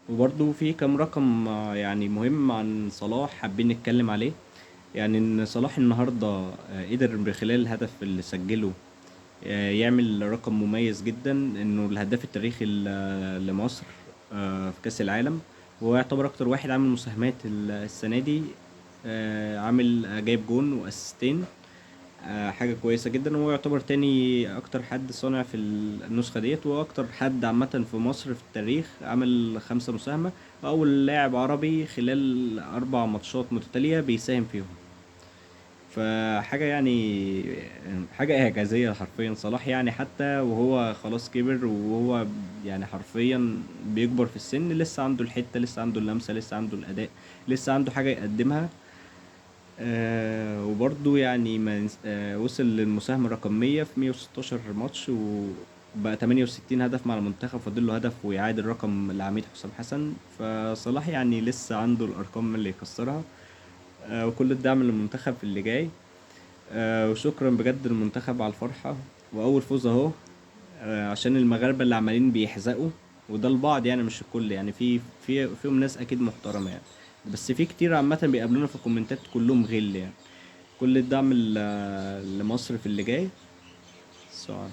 وبرضه في كام رقم يعني مهم عن صلاح حابين نتكلم عليه. يعني ان صلاح النهارده قدر بخلال الهدف اللي سجله يعمل رقم مميز جدا، انه الهداف التاريخي لمصر في كأس العالم. وهو يعتبر اكتر واحد عامل مساهمات السنة دي، عامل جايب جون واسيستين. حاجة كويسة جدا، وهو يعتبر تاني أكتر حد صانع في النسخة ديت، وأكتر حد عامة في مصر في التاريخ عامل 5 مساهمة، وأول لاعب عربي خلال 4 ماتشات متتالية بيساهم فيهم. فحاجة يعني حاجة إعجازية حرفيا. صلاح يعني حتى وهو خلاص كبر، وهو يعني حرفيا بيكبر في السن، لسه عنده الحتة، لسه عنده اللمسة، لسه عنده الأداء، لسه عنده حاجة يقدمها. وبرضه يعني ما نس- وصل للمساهمة الرقمية في 116 ماتش، وبقى 68 هدف مع المنتخب، فاضل له هدف ويعادل رقم العميد حسام حسن. فصلاح يعني لسه عنده الأرقام اللي يكسرها. وكل الدعم للمنتخب في اللي جاي. وشكرا بجد للمنتخب على الفرحة، وأول فوز أهو. عشان المغاربة اللي عمالين بيحزقوا، وده البعض يعني مش الكل، يعني فيهم ناس أكيد محترمة يعني، بس في كتير عامة بيقابلونا في الكومنتات كلهم غل يعني. كل الدعم لمصر في اللي جاي. سعد.